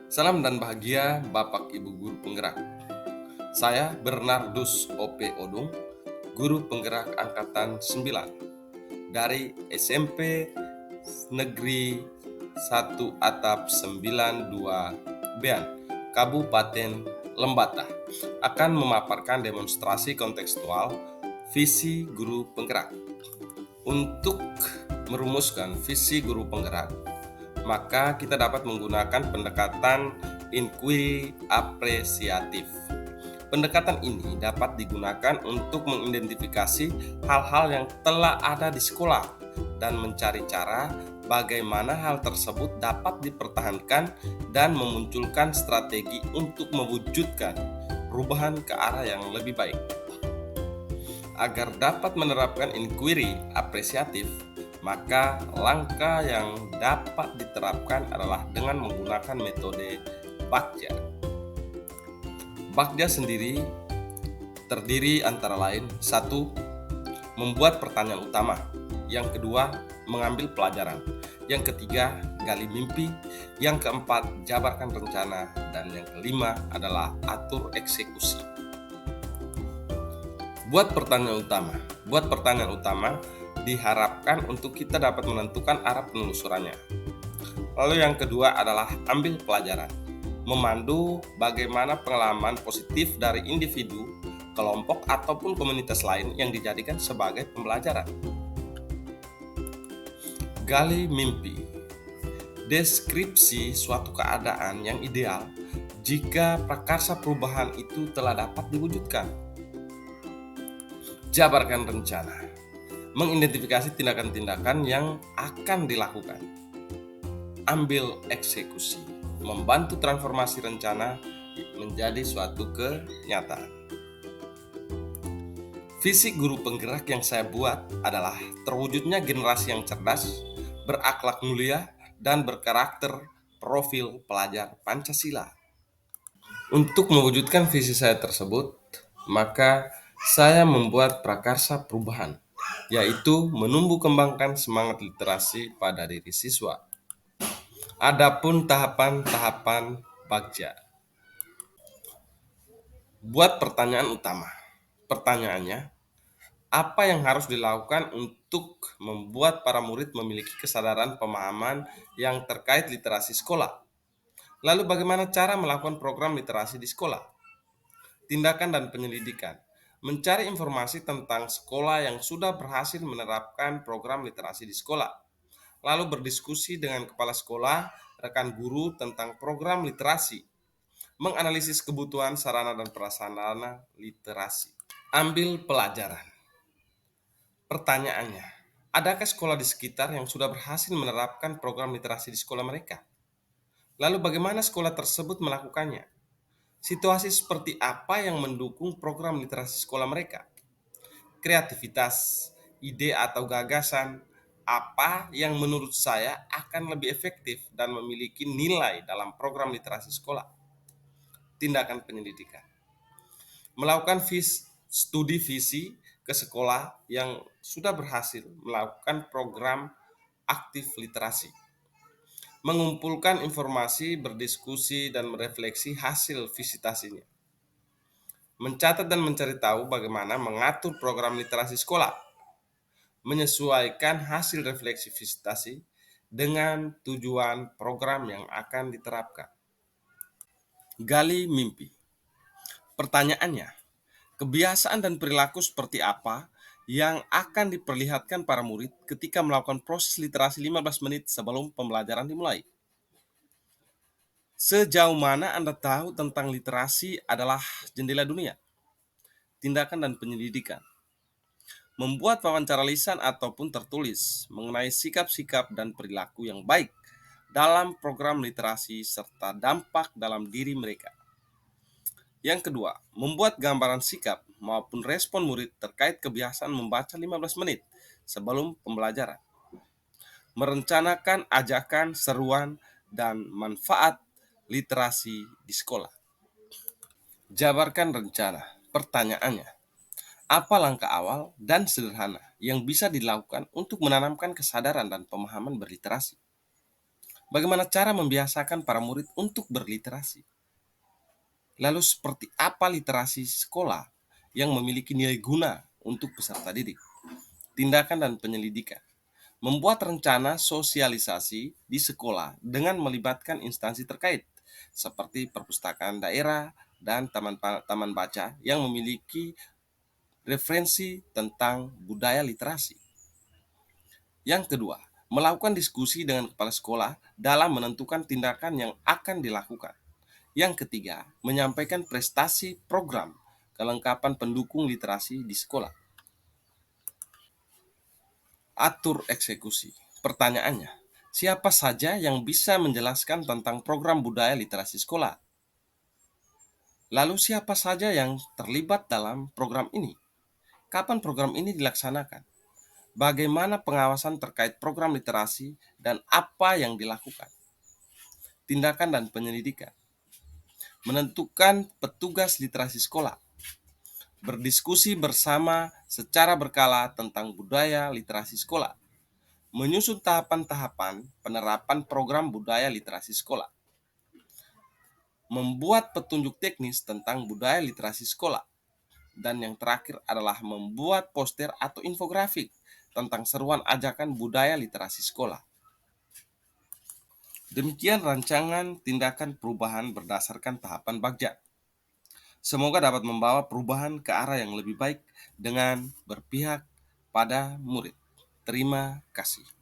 Salam dan bahagia Bapak Ibu Guru Penggerak. Saya Bernardus O.P. Odung, Guru Penggerak Angkatan 9 dari SMP Negeri 1 Atap 92 Bean, Kabupaten Lembata, akan memaparkan demonstrasi kontekstual visi guru penggerak. Untuk merumuskan visi guru penggerak, maka kita dapat menggunakan pendekatan inquiry apresiatif. Pendekatan ini dapat digunakan untuk mengidentifikasi hal-hal yang telah ada di sekolah dan mencari cara bagaimana hal tersebut dapat dipertahankan dan memunculkan strategi untuk mewujudkan perubahan ke arah yang lebih baik. Agar dapat menerapkan inquiry apresiatif, maka langkah yang dapat diterapkan adalah dengan menggunakan metode Bagja. Bagja sendiri terdiri antara lain: 1. Membuat pertanyaan utama. Yang kedua, mengambil pelajaran. Yang ketiga, gali mimpi. Yang keempat, jabarkan rencana. Dan yang kelima adalah atur eksekusi. Buat pertanyaan utama diharapkan untuk kita dapat menentukan arah penelusurannya. Lalu yang kedua adalah ambil pelajaran, memandu bagaimana pengalaman positif dari individu, kelompok ataupun komunitas lain yang dijadikan sebagai pembelajaran. Gali mimpi, deskripsi suatu keadaan yang ideal jika prakarsa perubahan itu telah dapat diwujudkan. Jabarkan rencana, mengidentifikasi tindakan-tindakan yang akan dilakukan. Ambil eksekusi, membantu transformasi rencana menjadi suatu kenyataan. Visi guru penggerak yang saya buat adalah terwujudnya generasi yang cerdas, berakhlak mulia, dan berkarakter profil pelajar Pancasila. Untuk mewujudkan visi saya tersebut, maka saya membuat prakarsa perubahan, yaitu menumbuh kembangkan semangat literasi pada diri siswa. Adapun tahapan-tahapan Bagja. Buat pertanyaan utama. Pertanyaannya, apa yang harus dilakukan untuk membuat para murid memiliki kesadaran pemahaman yang terkait literasi sekolah? Lalu bagaimana cara melakukan program literasi di sekolah? Tindakan dan penyelidikan. Mencari informasi tentang sekolah yang sudah berhasil menerapkan program literasi di sekolah. Lalu berdiskusi dengan kepala sekolah, rekan guru tentang program literasi. Menganalisis kebutuhan sarana dan prasarana literasi. Ambil pelajaran. Pertanyaannya, adakah sekolah di sekitar yang sudah berhasil menerapkan program literasi di sekolah mereka? Lalu bagaimana sekolah tersebut melakukannya? Situasi seperti apa yang mendukung program literasi sekolah mereka? Kreativitas, ide atau gagasan apa yang menurut saya akan lebih efektif dan memiliki nilai dalam program literasi sekolah? Tindakan penyelidikan. Melakukan studi visi ke sekolah yang sudah berhasil melakukan program aktif literasi. Mengumpulkan informasi, berdiskusi, dan merefleksi hasil visitasinya. Mencatat dan mencari tahu bagaimana mengatur program literasi sekolah. Menyesuaikan hasil refleksi visitasi dengan tujuan program yang akan diterapkan. Gali mimpi. Pertanyaannya, kebiasaan dan perilaku seperti apa yang akan diperlihatkan para murid ketika melakukan proses literasi 15 menit sebelum pembelajaran dimulai? Sejauh mana Anda tahu tentang literasi adalah jendela dunia? Tindakan dan penyelidikan. Membuat wawancara lisan ataupun tertulis mengenai sikap-sikap dan perilaku yang baik dalam program literasi serta dampak dalam diri mereka. Yang kedua, membuat gambaran sikap maupun respon murid terkait kebiasaan membaca 15 menit sebelum pembelajaran. Merencanakan ajakan, seruan, dan manfaat literasi di sekolah. Jabarkan rencana. Pertanyaannya, apa langkah awal dan sederhana yang bisa dilakukan untuk menanamkan kesadaran dan pemahaman berliterasi? Bagaimana cara membiasakan para murid untuk berliterasi? Lalu seperti apa literasi sekolah yang memiliki nilai guna untuk peserta didik? Tindakan dan penyelidikan. Membuat rencana sosialisasi di sekolah dengan melibatkan instansi terkait seperti perpustakaan daerah dan taman baca yang memiliki referensi tentang budaya literasi. Yang kedua, melakukan diskusi dengan kepala sekolah dalam menentukan tindakan yang akan dilakukan. Yang ketiga, menyampaikan prestasi program kelengkapan pendukung literasi di sekolah. Atur eksekusi. Pertanyaannya, siapa saja yang bisa menjelaskan tentang program budaya literasi sekolah? Lalu siapa saja yang terlibat dalam program ini? Kapan program ini dilaksanakan? Bagaimana pengawasan terkait program literasi dan apa yang dilakukan? Tindakan dan penyelidikan. Menentukan petugas literasi sekolah. Berdiskusi bersama secara berkala tentang budaya literasi sekolah. Menyusun tahapan-tahapan penerapan program budaya literasi sekolah. Membuat petunjuk teknis tentang budaya literasi sekolah. Dan yang terakhir adalah membuat poster atau infografik tentang seruan ajakan budaya literasi sekolah. Demikian rancangan tindakan perubahan berdasarkan tahapan Bagja. Semoga dapat membawa perubahan ke arah yang lebih baik dengan berpihak pada murid. Terima kasih.